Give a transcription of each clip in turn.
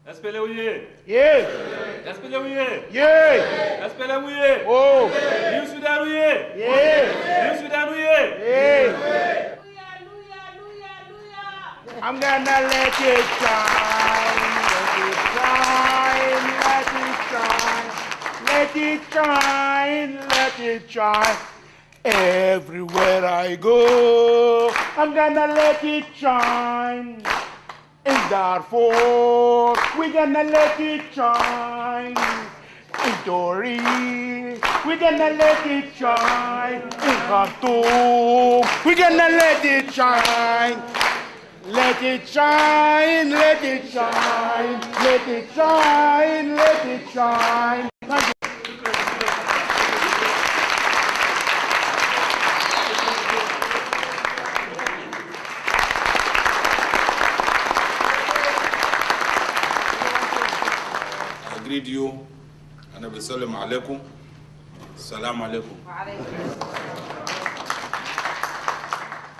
SPLA, Yeah. SPLA, Yeah. SPLA, Oh. New Sudan, Yeah. New Sudan, Yeah. I'm gonna let it shine, let it shine, let it shine, let it shine, let it shine. Everywhere I go, I'm gonna let it shine. In Darfur, we're gonna let it shine. In Tori, we're gonna let it shine. In Khartoum, we're gonna let it shine. Let it shine, let it shine, let it shine, let it shine. I greet you and I will salam alaikum. Salam alaikum.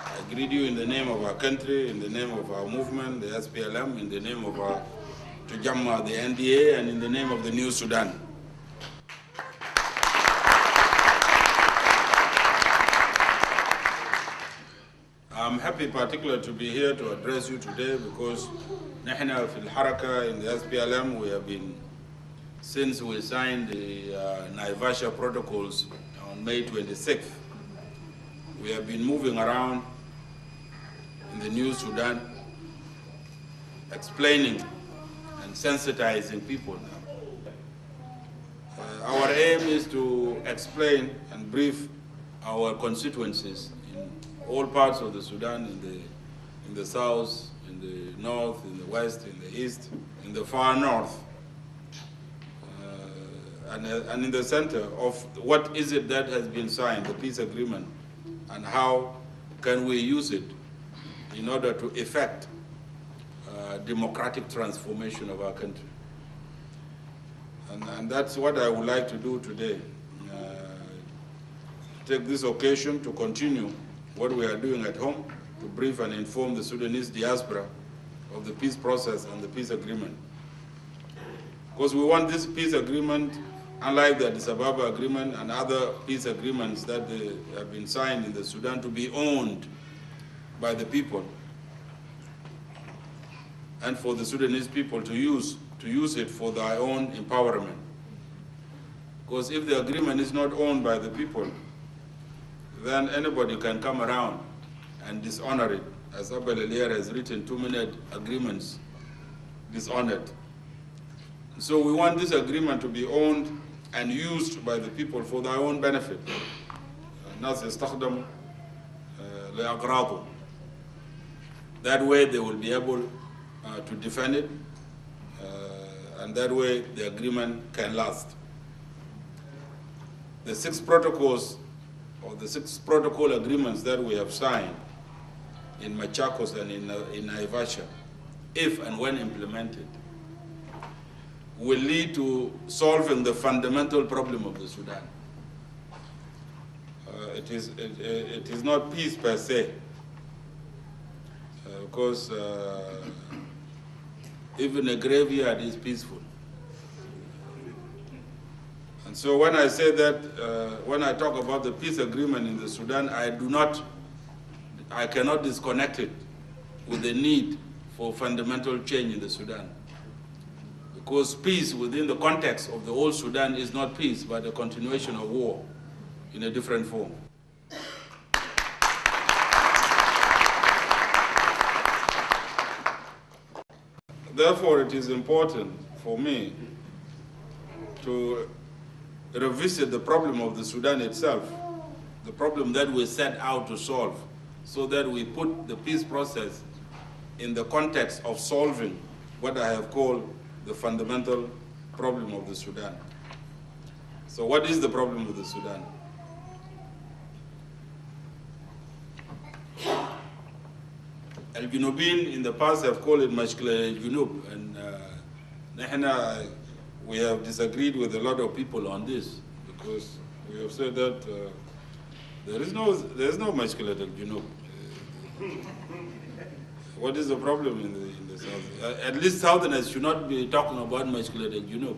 I greet you in the name of our country, in the name of our movement, the SPLM, in the name of our Tujamma, the NDA, and in the name of the New Sudan. I'm happy particularly to be here to address you today because نحن في الحركة in the SPLM we have been, since we signed the Naivasha protocols on May 26th, we have been moving around in the New Sudan, explaining and sensitizing people. Our aim is to explain and brief our constituencies in all parts of the Sudan, in the south, in the north, in the west, in the east, in the far north, and in the center of what is it that has been signed, the peace agreement, and how can we use it in order to effect democratic transformation of our country. And that's what I would like to do today. Take this occasion to continue what we are doing at home, to brief and inform the Sudanese diaspora of the peace process and the peace agreement. Because we want this peace agreement, unlike the Addis Ababa agreement and other peace agreements that have been signed in the Sudan, to be owned by the people and for the Sudanese people to use it for their own empowerment. Because if the agreement is not owned by the people, then anybody can come around and dishonor it. As Abel Elier has written, 2 minute agreements dishonored. So we want this agreement to be owned and used by the people for their own benefit. الناس يستخدم لأغراضهم. That way they will be able to defend it, and that way the agreement can last. The 6 protocols, or the 6 protocol agreements that we have signed in Machakos and in Naivasha, if and when implemented, will lead to solving the fundamental problem of the Sudan. It is not peace per se, because even a graveyard is peaceful. And so when I say that, when I talk about the peace agreement in the Sudan, I cannot disconnect it with the need for fundamental change in the Sudan. Because peace within the context of the whole Sudan is not peace, but a continuation of war in a different form. Therefore, it is important for me to revisit the problem of the Sudan itself, the problem that we set out to solve, so that we put the peace process in the context of solving what I have called the fundamental problem of the Sudan. So what is the problem with the Sudan? Al-Junubin in the past have called it Mashkila al-Junub, and we have disagreed with a lot of people on this, because we have said that there is no Mashkila al-Junub. What is the problem in the At least Southerners should not be talking about Mashkilat, you know.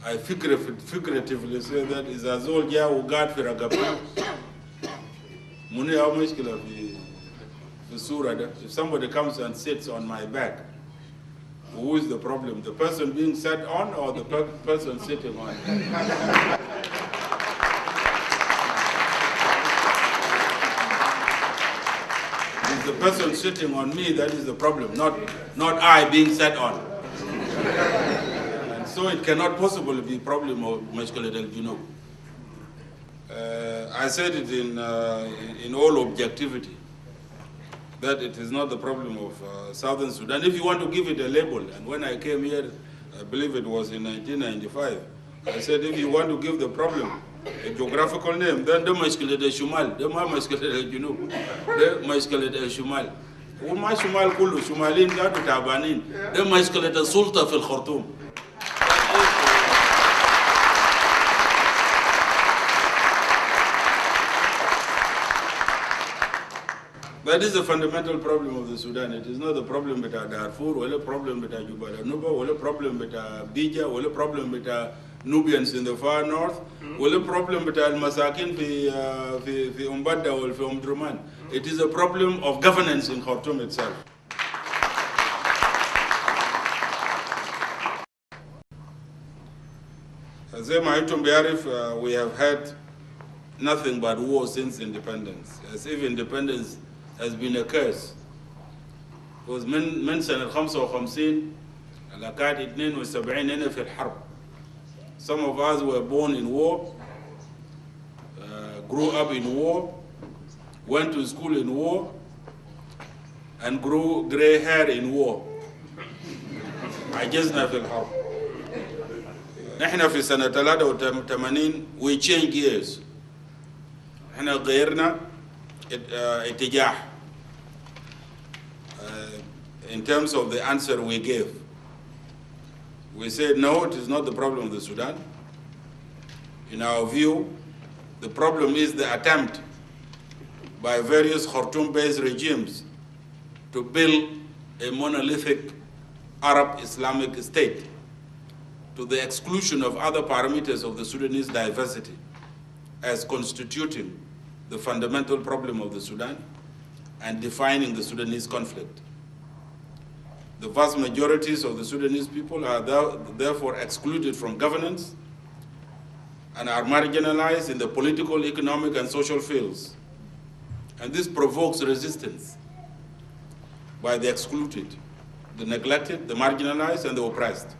I figuratively say that is a zolja who got for a gapa. Muni how Mashkilat fi surah. If somebody comes and sits on my back, who is the problem? The person being sat on or the person sitting on? It's the person sitting on me that is the problem, not I being sat on. And so it cannot possibly be a problem of Mashkilat al-Junub. I said it in all objectivity, that it is not the problem of Southern Sudan. If you want to give it a label, and when I came here, I believe it was in 1995, I said if you want to give the problem a geographical name, then the Mashkilat al-Shumal, the Mashkilat al-Junub, the Mashkilat al-Shumal. وما شمال كله شمالين ذاتو تعبانين ده مشكلة السلطة في الخرطوم. That is the fundamental problem of the Sudan. It is not the problem with Darfur, or a problem with Juba Nuba, or a problem with Bija, or a problem with Nubians in the far north, or a problem with Al-Masakin fi Umbadda or fi Umdurman. It is a problem of governance in Khartoum itself. As we have had nothing but war since independence, as if independence has been a curse. Because من سنة 55 لكاد 72 هنا في الحرب. Some of us were born in war, grew up in war, went to school in war, and grew gray hair in war. عجزنا في الحرب. نحن في سنة 83 we changed gears. احنا غيرنا اتجاه in terms of the answer we gave. We said no, it is not the problem of the Sudan. In our view, the problem is the attempt by various Khartoum-based regimes to build a monolithic Arab Islamic state to the exclusion of other parameters of the Sudanese diversity as constituting the fundamental problem of the Sudan and defining the Sudanese conflict. The vast majorities of the Sudanese people are therefore excluded from governance and are marginalized in the political, economic, and social fields. And this provokes resistance by the excluded, the neglected, the marginalized, and the oppressed.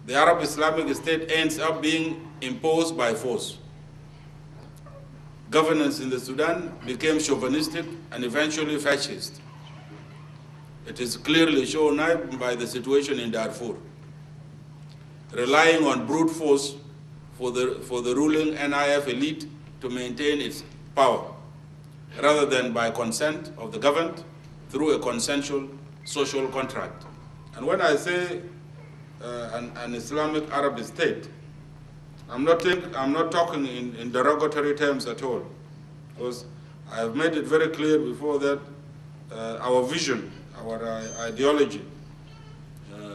The Arab Islamic State ends up being imposed by force. Governance in the Sudan became chauvinistic and eventually fascist. It is clearly shown by the situation in Darfur, relying on brute force for the ruling NIF elite to maintain its power, rather than by consent of the governed through a consensual social contract. And when I say an Islamic Arab state, I'm not talking in derogatory terms at all, because I have made it very clear before that our vision, our ideology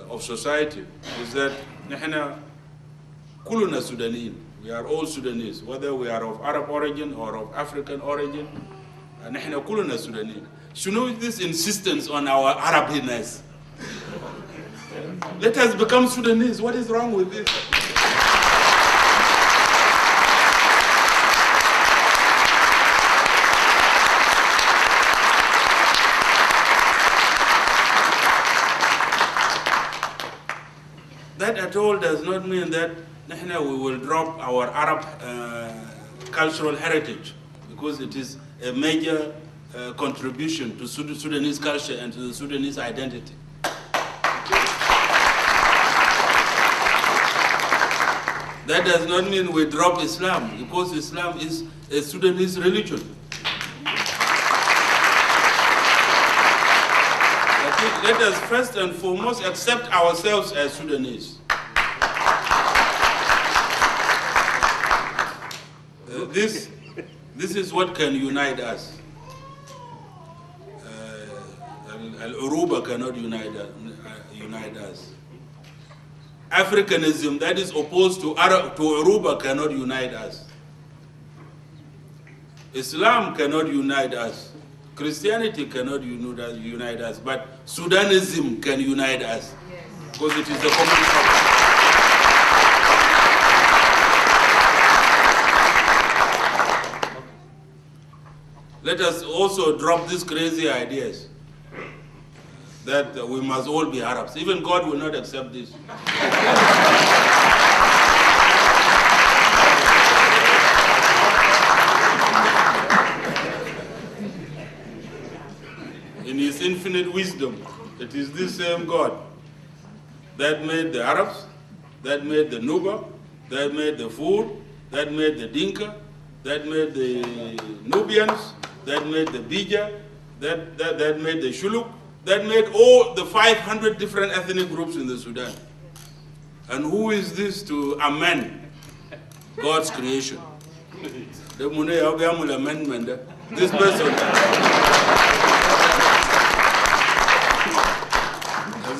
of society is that نحن كلنا Sudanese. We are all Sudanese, whether we are of Arab origin or of African origin. نحن كلنا Sudanese. Should this insistence on our Arabness? Let us become Sudanese. What is wrong with this? That at all does not mean that we will drop our Arab cultural heritage, because it is a major contribution to Sudanese culture and to the Sudanese identity. That does not mean we drop Islam, because Islam is a Sudanese religion. Let us first and foremost accept ourselves as Sudanese. This is what can unite us. Al-Uruba cannot unite us. Africanism that is opposed to Uruba cannot unite us. Islam cannot unite us. Christianity cannot unite us, but Sudanism can unite us. Yes. Because it is the common problem. Let us also drop these crazy ideas that we must all be Arabs. Even God will not accept this. In His infinite wisdom, it is this same God that made the Arabs, that made the Nuba, that made the Fur, that made the Dinka, that made the Nubians, that made the Bija, that made the Shuluk, that made all the 500 different ethnic groups in the Sudan. And who is this to amend God's creation? This person.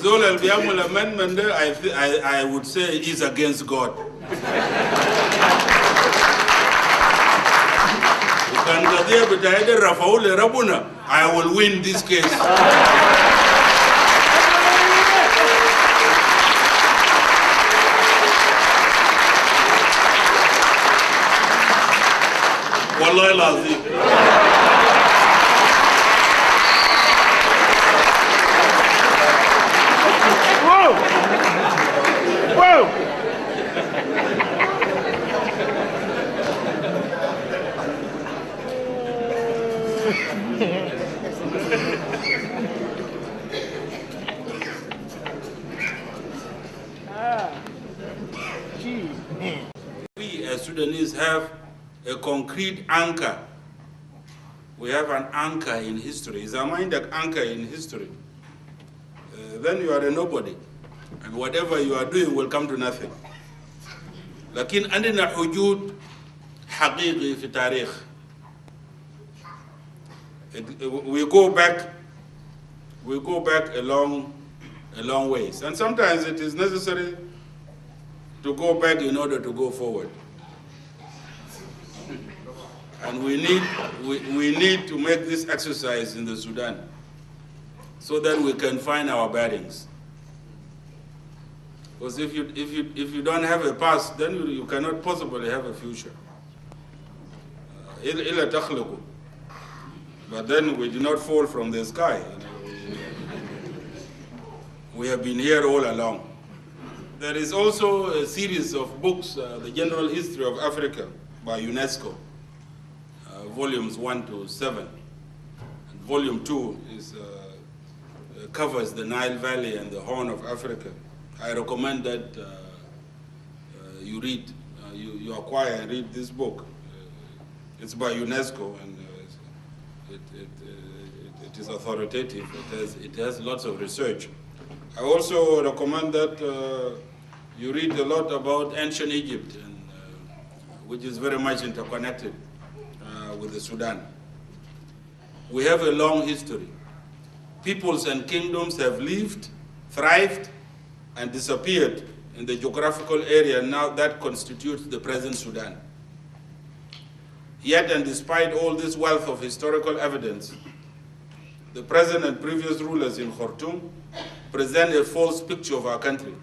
Zol al-Biyamul amendment, I would say, is against God. I will win this case. Wallahi lazim. Whoa! Whoa! We as Sudanese have a concrete anchor. We have an anchor in history. Is a mind that anchor in history? Then you are a nobody, and whatever you are doing will come to nothing. لكن عندنا حدود حقيقي في تاريخ. We go back a long ways, and sometimes it is necessary to go back in order to go forward. And we need to make this exercise in the Sudan so that we can find our bearings. Because if you don't have a past, then you cannot possibly have a future. But then we did not fall from the sky. We have been here all along. There is also a series of books, The General History of Africa by UNESCO, volumes 1 to 7. And volume 2 covers the Nile Valley and the Horn of Africa. I recommend that you read, you acquire and read this book. It's by UNESCO, and it is authoritative. It has lots of research. I also recommend that you read a lot about ancient Egypt, which is very much interconnected with the Sudan. We have a long history. Peoples and kingdoms have lived, thrived, and disappeared in the geographical area now that constitutes the present Sudan. Yet, and despite all this wealth of historical evidence, the present and previous rulers in Khartoum present a false picture of our country,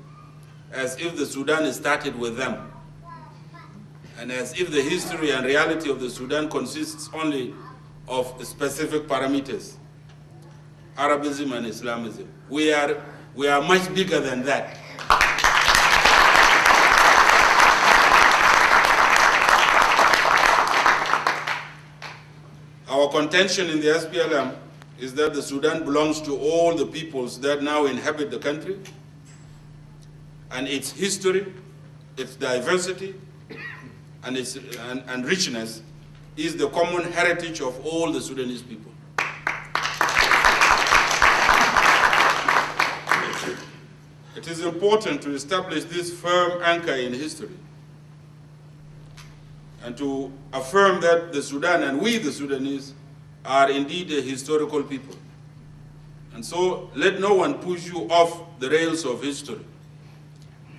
as if the Sudan started with them, and as if the history and reality of the Sudan consists only of specific parameters, Arabism and Islamism. We are much bigger than that. Our contention in the SPLM is that the Sudan belongs to all the peoples that now inhabit the country, and its history, its diversity, and its richness is the common heritage of all the Sudanese people. It is important to establish this firm anchor in history and to affirm that the Sudan and we, the Sudanese, are indeed a historical people. And so let no one push you off the rails of history.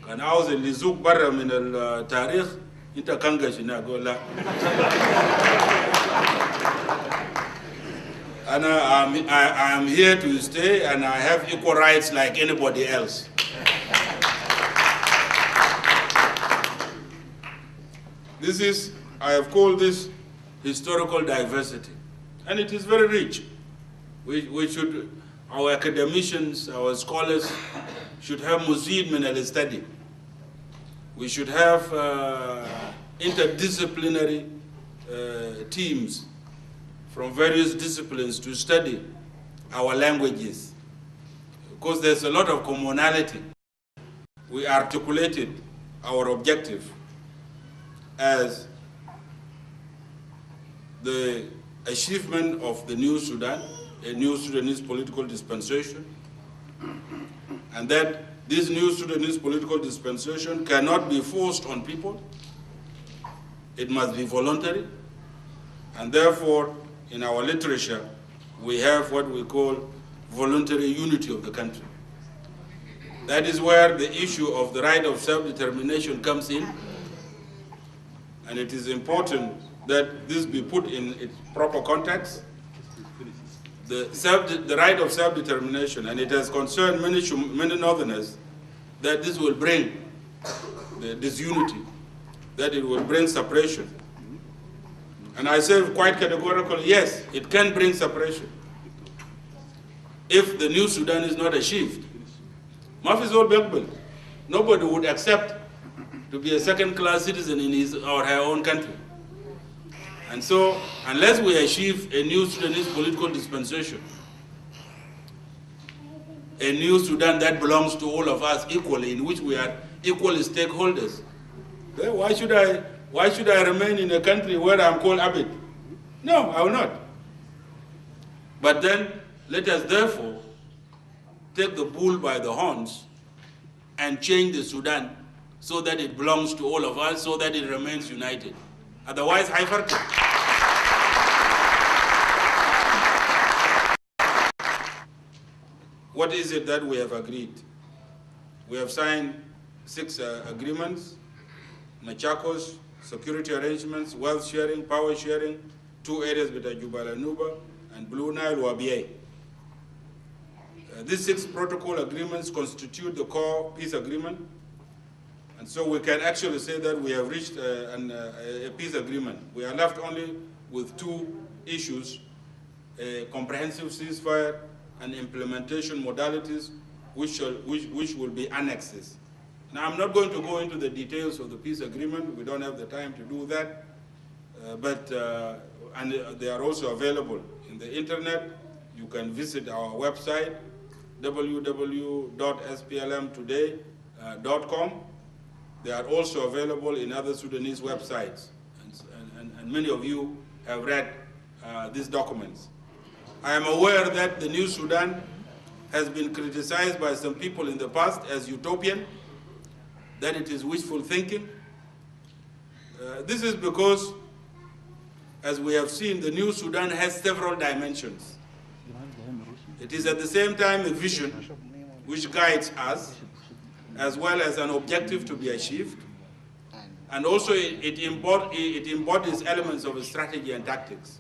Kan عاوز اللي يزوق برا من التاريخ انت كنغش هنا اقول لا. I am here to stay and I have equal rights like anybody else. I have called this historical diversity, and it is very rich. Our academicians, our scholars should have مزيد من الstudy. We should have interdisciplinary teams from various disciplines to study our languages, because there's a lot of commonality. We articulated our objective as the achievement of the new Sudan, a new Sudanese political dispensation, and that this new Sudanese political dispensation cannot be forced on people. It must be voluntary, and therefore, in our literature, we have what we call voluntary unity of the country. That is where the issue of the right of self-determination comes in, and it is important that this be put in its proper context. The right of self-determination, and it has concerned many Northerners, that this will bring the disunity, that it will bring separation. And I say quite categorically, yes, it can bring separation if the new Sudan is not achieved. Nobody would accept to be a second-class citizen in his or her own country. And so, unless we achieve a new Sudanese political dispensation, a new Sudan that belongs to all of us equally, in which we are equal stakeholders, then why should I remain in a country where I'm called Abid? No, I will not. But then, let us therefore take the bull by the horns and change the Sudan so that it belongs to all of us, so that it remains united. Otherwise, what is it that we have agreed? We have signed 6 agreements: Machakos, security arrangements, wealth sharing, power sharing, 2 areas between Jubal and Nuba, and Blue Nile, Wabie. These 6 protocol agreements constitute the core peace agreement. And so we can actually say that we have reached a peace agreement. We are left only with 2 issues: a comprehensive ceasefire and implementation modalities, which will be annexes. Now, I'm not going to go into the details of the peace agreement. We don't have the time to do that. And they are also available in the internet. You can visit our website, www.splmtoday.com. They are also available in other Sudanese websites. And many of you have read these documents. I am aware that the new Sudan has been criticized by some people in the past as utopian, that it is wishful thinking. This is because, as we have seen, the new Sudan has several dimensions. It is at the same time a vision which guides us, as well as an objective to be achieved. And also it embodies elements of a strategy and tactics.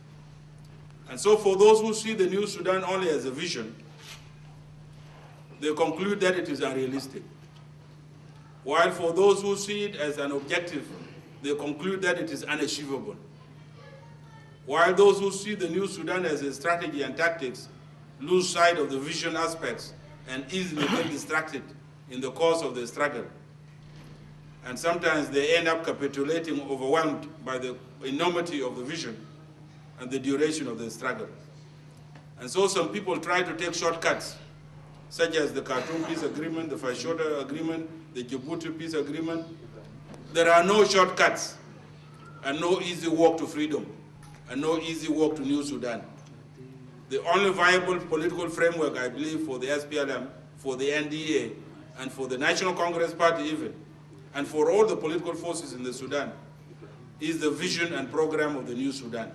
And so for those who see the new Sudan only as a vision, they conclude that it is unrealistic. While for those who see it as an objective, they conclude that it is unachievable. While those who see the new Sudan as a strategy and tactics lose sight of the vision aspects and easily get distracted in the course of the struggle. And sometimes they end up capitulating, overwhelmed by the enormity of the vision and the duration of the struggle. And so some people try to take shortcuts, such as the Khartoum Peace Agreement, the Fashoda Agreement, the Djibouti Peace Agreement. There are no shortcuts and no easy walk to freedom and no easy walk to New Sudan. The only viable political framework, I believe, for the SPLM, for the NDA, and for the National Congress Party even, and for all the political forces in the Sudan, is the vision and program of the new Sudan.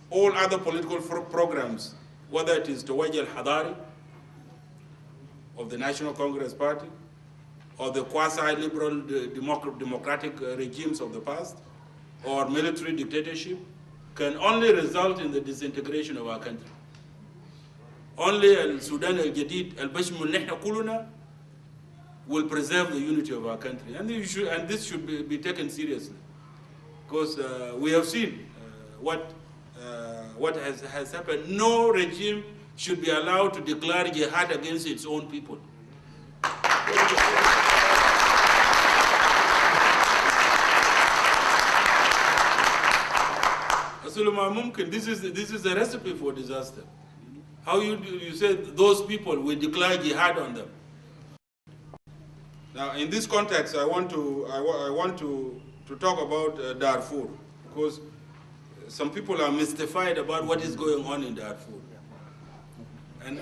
All other political programs whether it is Tawajj al-Hadari of the National Congress Party, or the quasi-liberal democratic regimes of the past, or military dictatorship, can only result in the disintegration of our country. Only al-Sudan al-Jadid, al-Bashmul Nihna Kuluna, will preserve the unity of our country. And this should be taken seriously. Because we have seen what has happened. No regime should be allowed to declare jihad against its own people. This is a recipe for disaster. How you say those people will declare jihad on them? Now, in this context, I want to talk about Darfur, because some people are mystified about what is going on in Darfur, and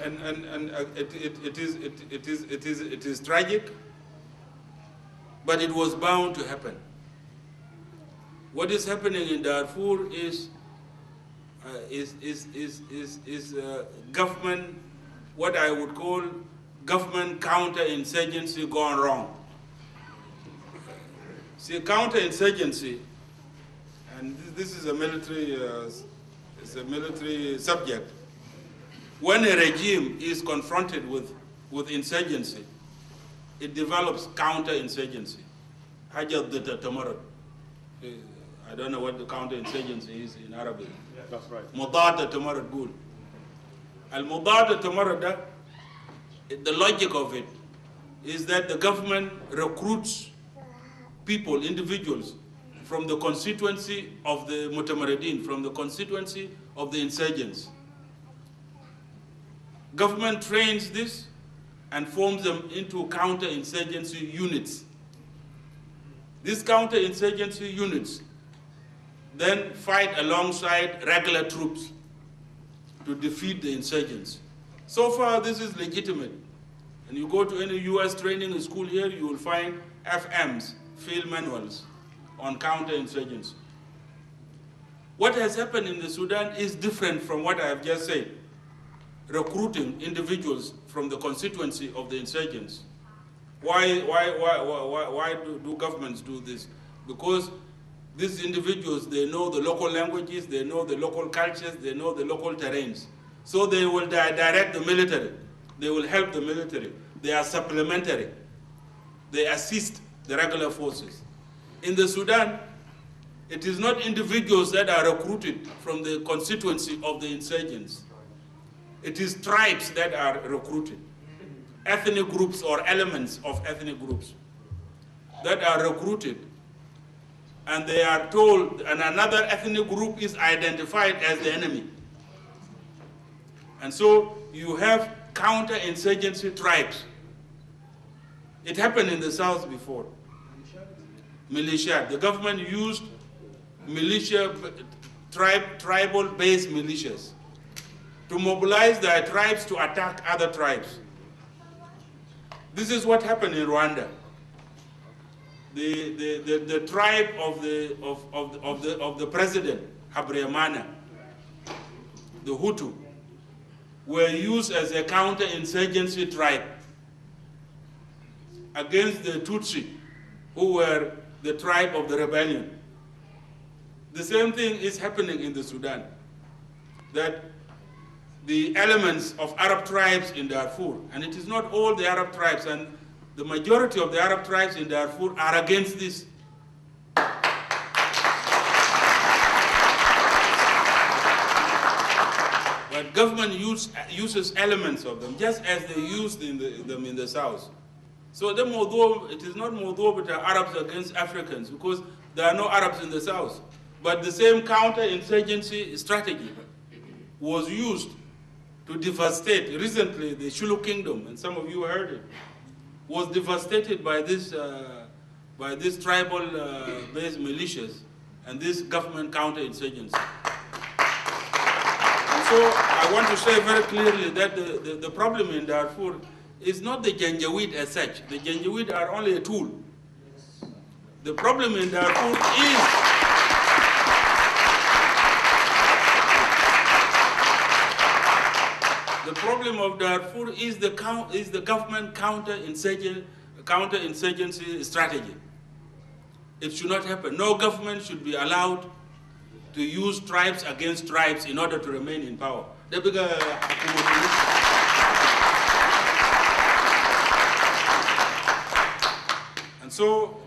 it is tragic, but it was bound to happen. What is happening in Darfur is government, what I would call government counterinsurgency gone wrong. See, counterinsurgency, and this is a military subject. When a regime is confronted with insurgency, it develops counterinsurgency. Hajat dita tamarad. I don't know what the counterinsurgency is in Arabic. Yeah, that's right. Mudada tamarad gul. Al-mudada tamarada, the logic of it is that the government recruits people, individuals, from the constituency of the Mutamaridin, from the constituency of the insurgents. Government trains this and forms them into counter-insurgency units. These counter-insurgency units then fight alongside regular troops to defeat the insurgents. So far, this is legitimate. And you go to any US training school here, you will find FMs, field manuals, on counterinsurgency. What has happened in the Sudan is different from what I have just said. Recruiting individuals from the constituency of the insurgents. Why do governments do this? Because these individuals, they know the local languages, they know the local cultures, they know the local terrains. So they will direct the military. They will help the military. They are supplementary. They assist the regular forces. In the Sudan, it is not individuals that are recruited from the constituency of the insurgents. It is tribes that are recruited. Ethnic groups or elements of ethnic groups that are recruited. And they are told, and another ethnic group is identified as the enemy. And so you have counter-insurgency tribes. It happened in the South before. Militia. The government used militia, tribal-based militias to mobilize their tribes to attack other tribes. This is what happened in Rwanda. The tribe of the president, Habyarimana, the Hutu, were used as a counter-insurgency tribe against the Tutsi, who were the tribe of the rebellion. The same thing is happening in the Sudan, that the elements of Arab tribes in Darfur, and it is not all the Arab tribes, and the majority of the Arab tribes in Darfur are against this. But government uses elements of them, just as they used them in the South. So it is not Moldova, but Arabs against Africans, because there are no Arabs in the South. But the same counter-insurgency strategy was used to devastate. Recently, the Shulu Kingdom, and some of you heard it, was devastated by this tribal-based militias and this government counter-insurgency. And so I want to say very clearly that the problem in Darfur is not the Janjaweed as such. The Janjaweed are only a tool. The problem in Darfur is The problem of Darfur is the government counter-insurgency strategy. It should not happen. No government should be allowed to use tribes against tribes in order to remain in power. And so,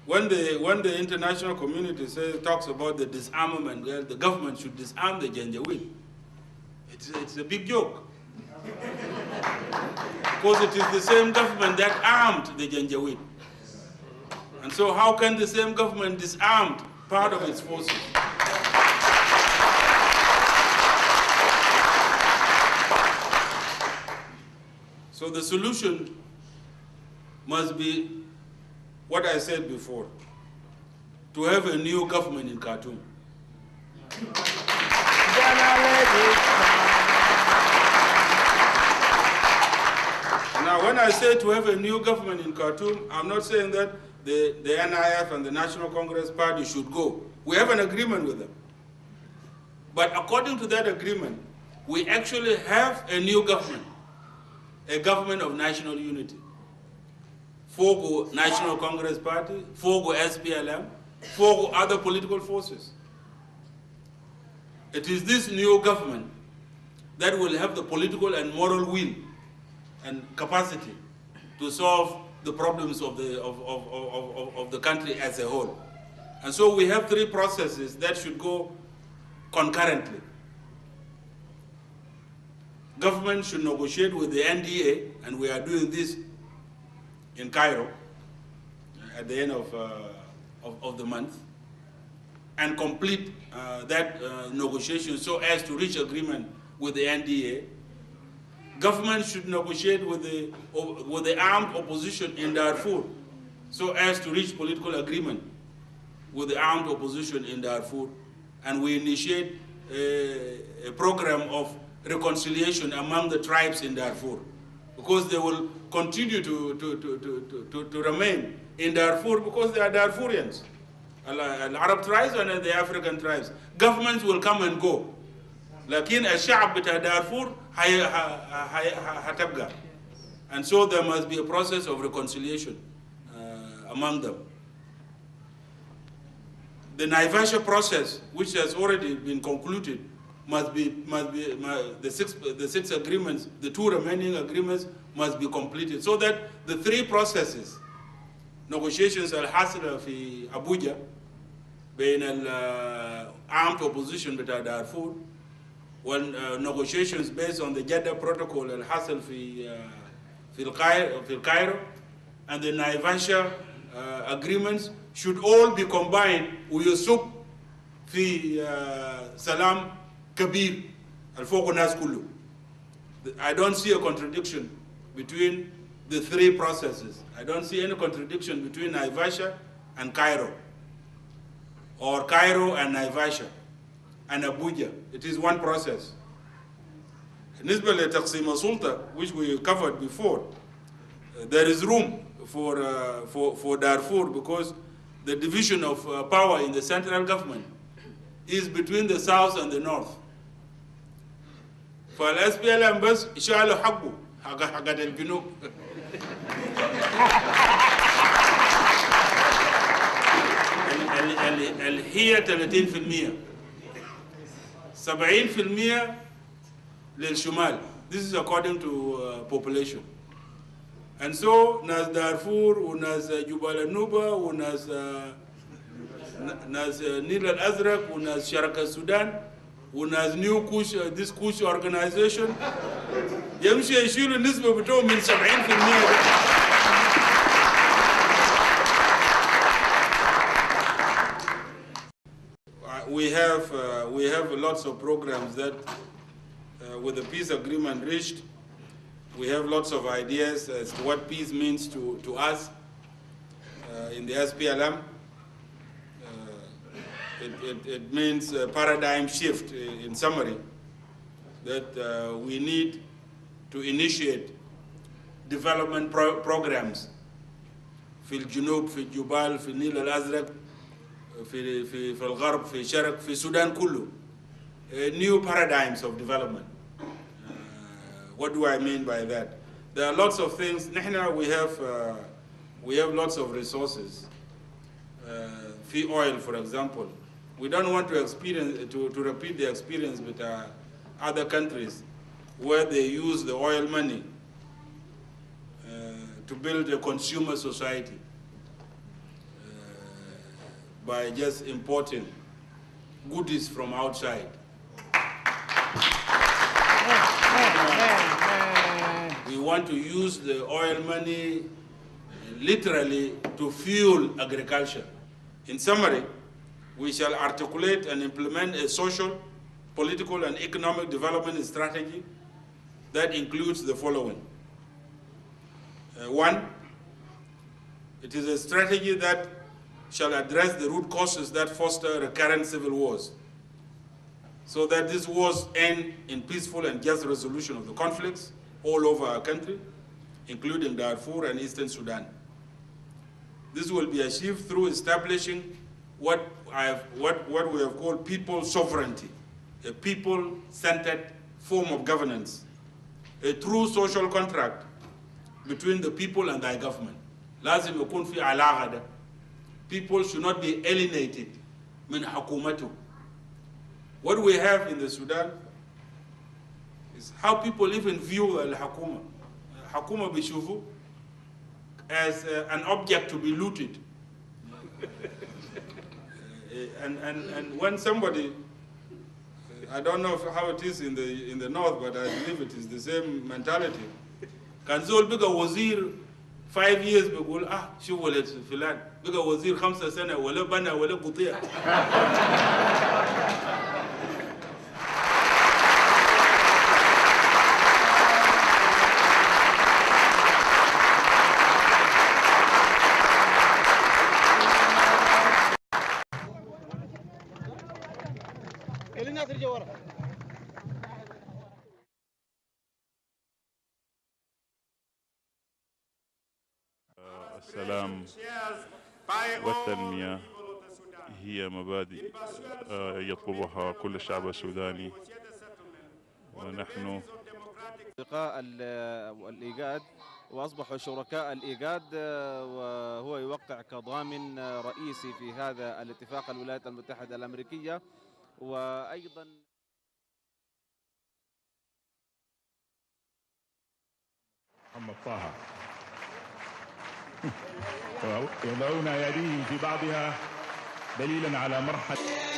when the international community talks about the disarmament, well, the government should disarm the Janjaweed. It's a big joke. Because it is the same government that armed the Janjaweed. And so how can the same government disarm part of its forces? So the solution must be what I said before, to have a new government in Khartoum. Now, when I say to have a new government in Khartoum, I'm not saying that the NIF and the National Congress Party should go. We have an agreement with them. But according to that agreement, we actually have a new government, a government of national unity. Fogo National Congress Party, Fogo SPLM, Fogo other political forces. It is this new government that will have the political and moral will and capacity to solve the problems of the country as a whole. And so we have three processes that should go concurrently. Government should negotiate with the NDA, and we are doing this in Cairo at the end of the month, and complete that negotiation so as to reach agreement with the NDA. Government should negotiate with the armed opposition in Darfur so as to reach political agreement with the armed opposition in Darfur, and we initiate a program of reconciliation among the tribes in Darfur, because they will continue to remain in Darfur because they are Darfurians, Arab tribes and the African tribes. Governments will come and go, لكن الشعب بتاع دارفور هتبقى. And so there must be a process of reconciliation among them. The Naivasha process, which has already been concluded, must be the six agreements, the two remaining agreements must be completed, so that the three processes, negotiations الحاصلة في أبوجا بين armed opposition بتاع دارفور, negotiations based on the Jeddah Protocol الحاصل في الكايرو, and the Naivasha agreements should all be combined ويصب في سلام كبير الفوق الناس كله. I don't see a contradiction between the three processes. I don't see any contradiction between Naivasha and Cairo, or Cairo and Naivasha and Abuja. It is one process. بالنسبة لتقسيم السلطة, which we covered before, there is room for Darfur, because the division of power in the central government is between the south and the north. فالSPLM بس شالوا حقه حق الجنوب. هي 30%، 70% للشمال. This is according to population. And so ناس دارفور وناس جبال النوبة وناس نيل الأزرق وناس شرق السودان وناس نيو كوش, this كوش organization يمشي يشيلوا النسبة بتوعهم من 70%. We have lots of programs that, with the peace agreement reached, we have lots of ideas as to what peace means to us in the SPLM. It means a paradigm shift, in summary, that we need to initiate development programs في الجنوب في الجبال في النيل الأزرق في الغرب في الشرق في السودان كله, new paradigms of development, What do I mean by that? There are lots of things. We have lots of resources. Oil, for example. We don't want to repeat the experience with other countries where they use the oil money to build a consumer society by just importing goodies from outside. We want to use the oil money literally to fuel agriculture. In summary, we shall articulate and implement a social, political, and economic development strategy that includes the following. One, it is a strategy that shall address the root causes that foster recurrent civil wars, so that these wars end in peaceful and just resolution of the conflicts all over our country, including Darfur and Eastern Sudan. This will be achieved through establishing what we have called people sovereignty, a people-centered form of governance, a true social contract between the people and their government. لازم يكون في علاقة ده. People should not be alienated من حكومته. What we have in the Sudan is how people even view الحكومة. الحكومة بيشوفوا as an object to be looted. And when somebody, I don't know how it is in the north, but I believe it is the same mentality. كان زول بقى وزير 5 years بيقول شو ولد فلان بقى وزير 5 سنة ولا بنى ولا قطيع. السلام والتنمية هي مبادئ يطلبها كل الشعب السوداني، ونحن أصدقاء الإيجاد وأصبحوا شركاء الإيجاد، وهو يوقع كضامن رئيسي في هذا الاتفاق الولايات المتحدة الأمريكية. وأيضا محمد طه يضعون يديه في بعضها دليلا على مرحلة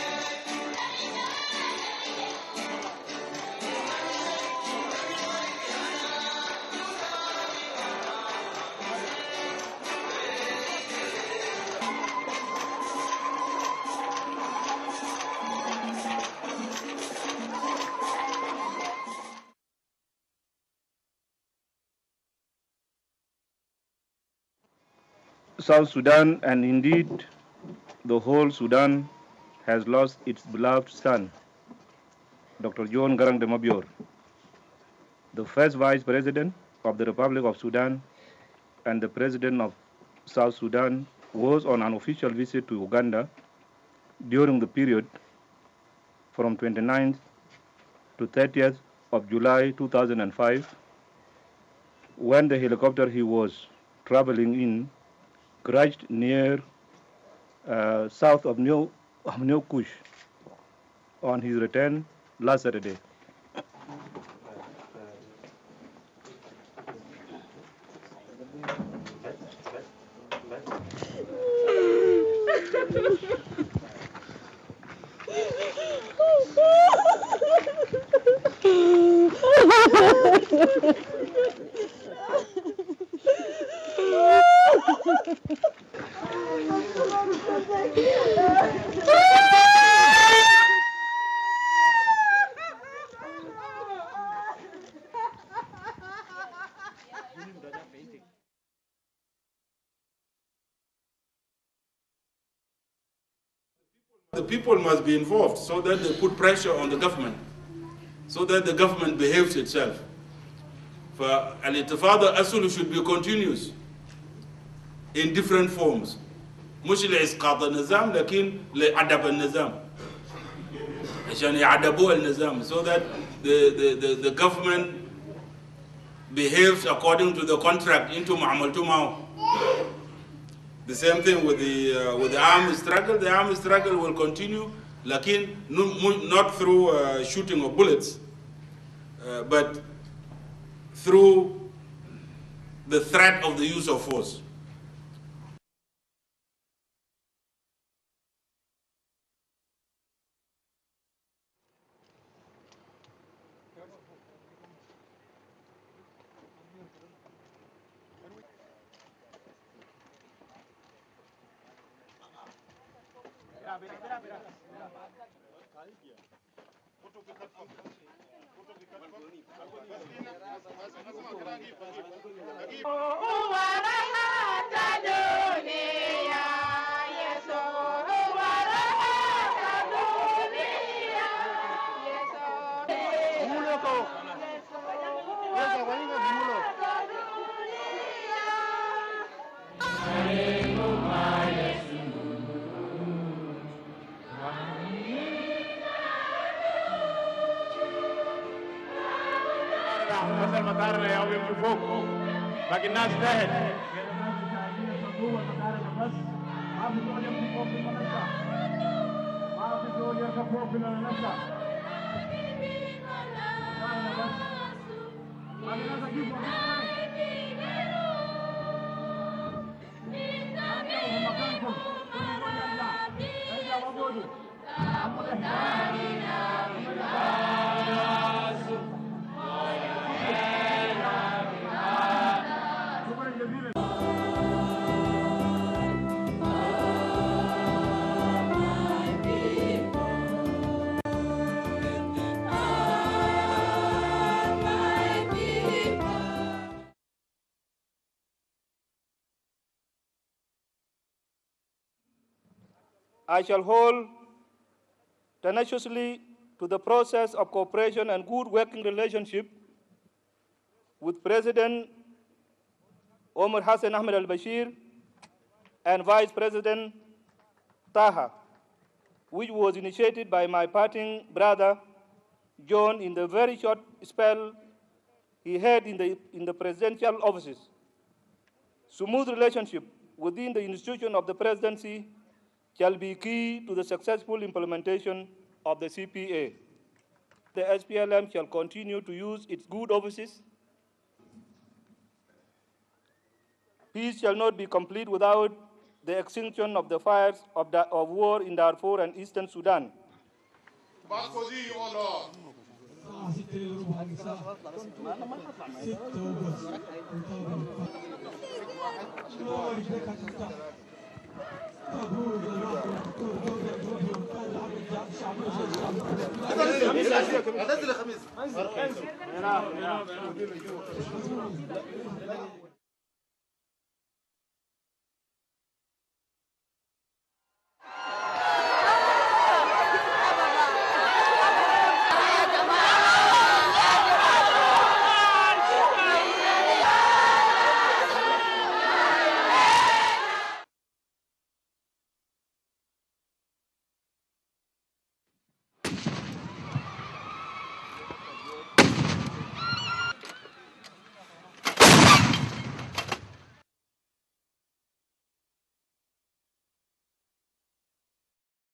South Sudan, and indeed the whole Sudan, has lost its beloved son, Dr. John Garang de Mabior, the first Vice President of the Republic of Sudan and the President of South Sudan, was on an official visit to Uganda during the period from 29th to 30th of July 2005, when the helicopter he was traveling in crashed near south of New Kush on his return last Saturday. The people must be involved so that they put pressure on the government, so that the government behaves itself. For al-intifada asulu should be continuous in different forms. مش لإسقاط النظام لكن لأدب النظام عشان يعدبوا النظام, so that the government behaves according to the contract into Ma'amal Tumau. The same thing with the armed struggle. The armed struggle will continue, lakin not through shooting of bullets, but through the threat of the use of force. بس المطار اللي هو يمشي فوق باقي الناس تحت. ما في زول يمشي فوق في المنصة. ما في زول يركب فوق في المنصة. I shall hold tenaciously to the process of cooperation and good working relationship with President Omar Hassan Ahmed al-Bashir and Vice President Taha, which was initiated by my parting brother John in the very short spell he had in the presidential offices. Smooth relationship within the institution of the presidency shall be key to the successful implementation of the CPA. The SPLM shall continue to use its good offices. Peace shall not be complete without the extinction of the fires of war in Darfur and Eastern Sudan. هذا الخميس